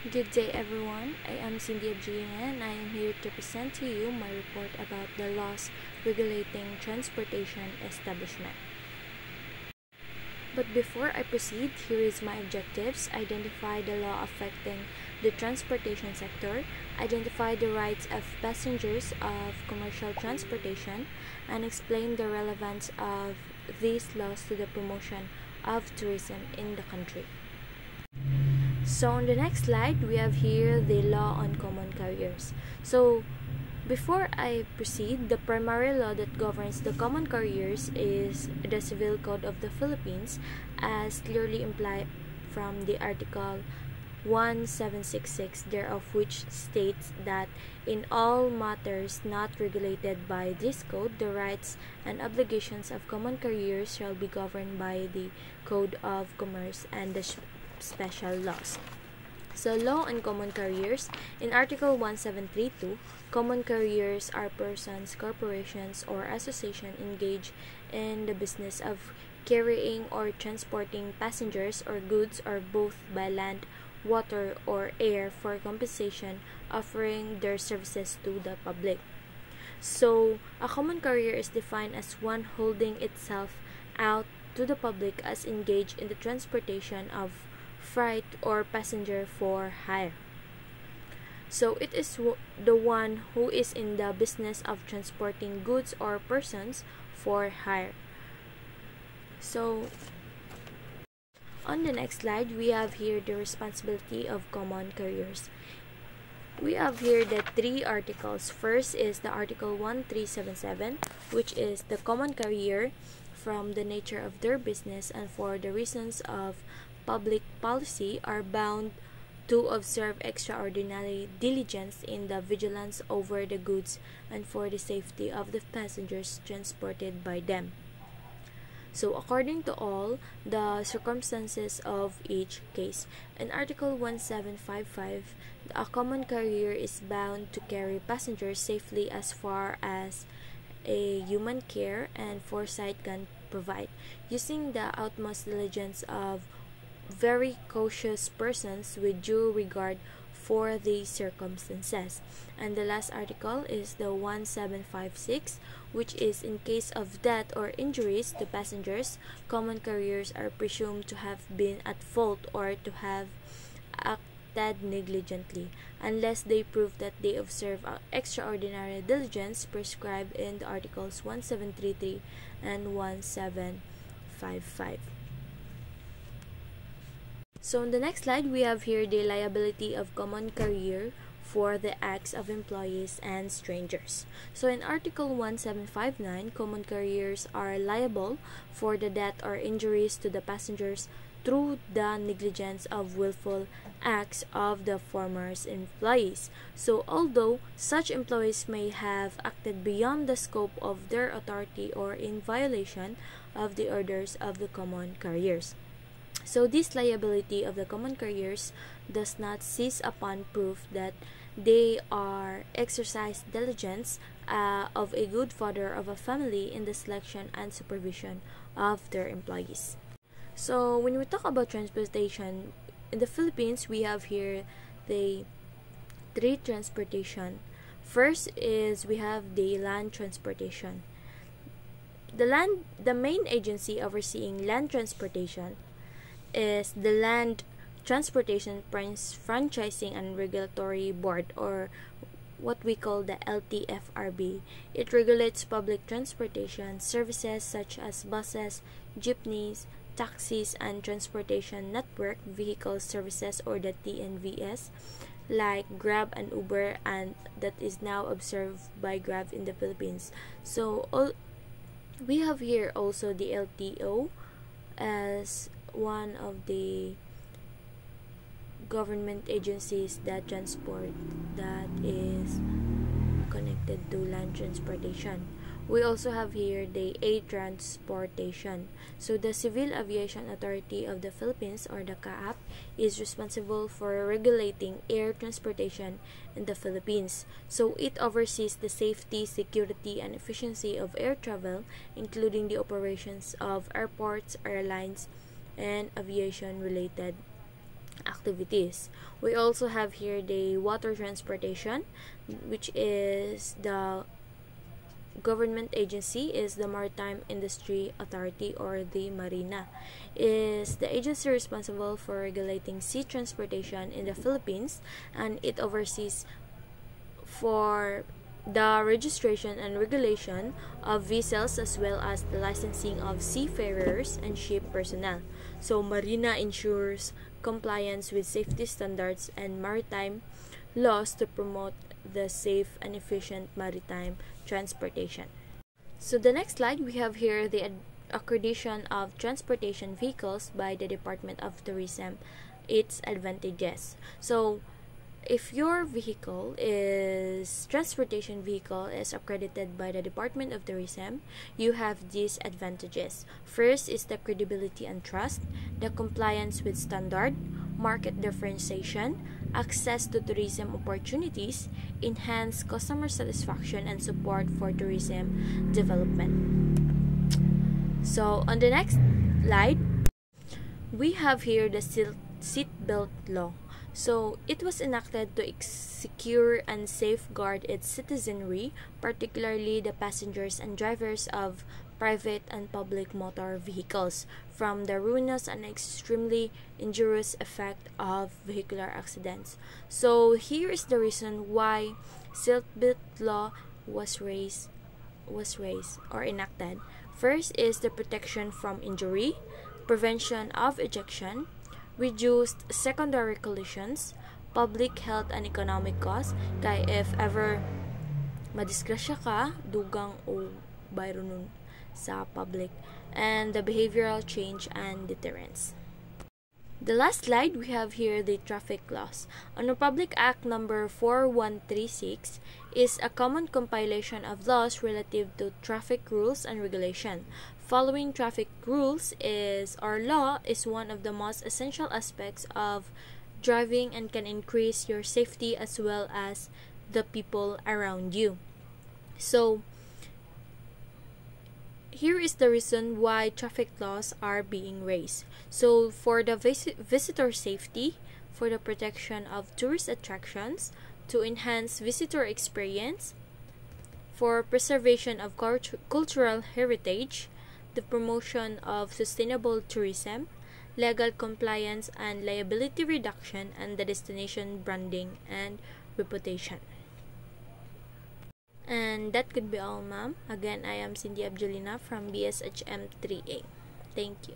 Good day everyone, I am Cindy Abjelina and I am here to present to you my report about the laws regulating transportation establishment. But before I proceed, here is my objectives. Identify the law affecting the transportation sector, identify the rights of passengers of commercial transportation, and explain the relevance of these laws to the promotion of tourism in the country. So on the next slide, we have here the law on common carriers. So before I proceed, the primary law that governs the common carriers is the Civil Code of the Philippines, as clearly implied from the Article 1766 thereof, which states that in all matters not regulated by this code, the rights and obligations of common carriers shall be governed by the Code of Commerce and the special laws. So, law on common carriers. In Article 1732, common carriers are persons, corporations, or associations engaged in the business of carrying or transporting passengers or goods or both by land, water, or air for compensation, offering their services to the public. So, a common carrier is defined as one holding itself out to the public as engaged in the transportation of freight or passenger for hire. So it is the one who is in the business of transporting goods or persons for hire. So on the next slide, we have here the responsibility of common carriers. We have here the three articles. First is the Article 1377, which is the common carrier from the nature of their business and for the reasons of public policy are bound to observe extraordinary diligence in the vigilance over the goods and for the safety of the passengers transported by them. So according to all the circumstances of each case, in Article 1755, a common carrier is bound to carry passengers safely as far as a human care and foresight can provide, using the utmost diligence of very cautious persons with due regard for the circumstances. And the last article is the 1756, which is in case of death or injuries to passengers, common carriers are presumed to have been at fault or to have acted negligently, unless they prove that they observe extraordinary diligence prescribed in the articles 1733 and 1755. So on the next slide, we have here the liability of common carrier for the acts of employees and strangers. So in Article 1759, common carriers are liable for the death or injuries to the passengers through the negligence of willful acts of the former employees. So although such employees may have acted beyond the scope of their authority or in violation of the orders of the common carriers. So this liability of the common carriers does not cease upon proof that they are exercise diligence of a good father of a family in the selection and supervision of their employees. So when we talk about transportation in the Philippines, we have here the three transportation. First is we have the land transportation. The main agency overseeing land transportation is the Land Transportation Franchising and Regulatory Board, or what we call the LTFRB. It regulates public transportation services such as buses, jeepneys, taxis, and transportation network vehicle services, or the TNVS, like Grab and Uber, and that is now observed by Grab in the Philippines. So we have here also the LTO as one of the government agencies that transport that is connected to land transportation. We also have here the air transportation. So the Civil Aviation Authority of the Philippines, or the CAAP, is responsible for regulating air transportation in the Philippines. So it oversees the safety, security, and efficiency of air travel, including the operations of airports, airlines, and aviation related activities. We also have here the water transportation, which is the government agency is the Maritime Industry Authority, or the Marina. Is the agency responsible for regulating sea transportation in the Philippines, and it oversees for the registration and regulation of vessels as well as the licensing of seafarers and ship personnel. So Marina ensures compliance with safety standards and maritime laws to promote the safe and efficient maritime transportation. So the next slide, we have here the accreditation of transportation vehicles by the Department of Tourism, its advantages. So if your transportation vehicle is accredited by the Department of Tourism, you have these advantages. First is the credibility and trust, the compliance with standard, market differentiation, access to tourism opportunities, enhanced customer satisfaction, and support for tourism development. So on the next slide, we have here the seatbelt law. So it was enacted to secure and safeguard its citizenry, particularly the passengers and drivers of private and public motor vehicles, from the ruinous and extremely injurious effect of vehicular accidents. So here is the reason why seatbelt law was raised or enacted. First is the protection from injury, prevention of ejection, reduced secondary collisions, public health and economic costs, kaya if ever madisgrasya ka, dugang o bayro nun sa public, and the behavioral change and deterrence. The last slide, we have here the traffic laws. Ano Public Act number 4136 is a common compilation of laws relative to traffic rules and regulation. Following traffic rules law is one of the most essential aspects of driving and can increase your safety as well as the people around you. So here is the reason why traffic laws are being raised. So for the visitor safety, for the protection of tourist attractions, to enhance visitor experience, for preservation of cultural heritage, the promotion of sustainable tourism, legal compliance and liability reduction, and the destination branding and reputation. And that could be all, ma'am. Again, I am Cindy Abjelina from BSHM 3A. Thank you.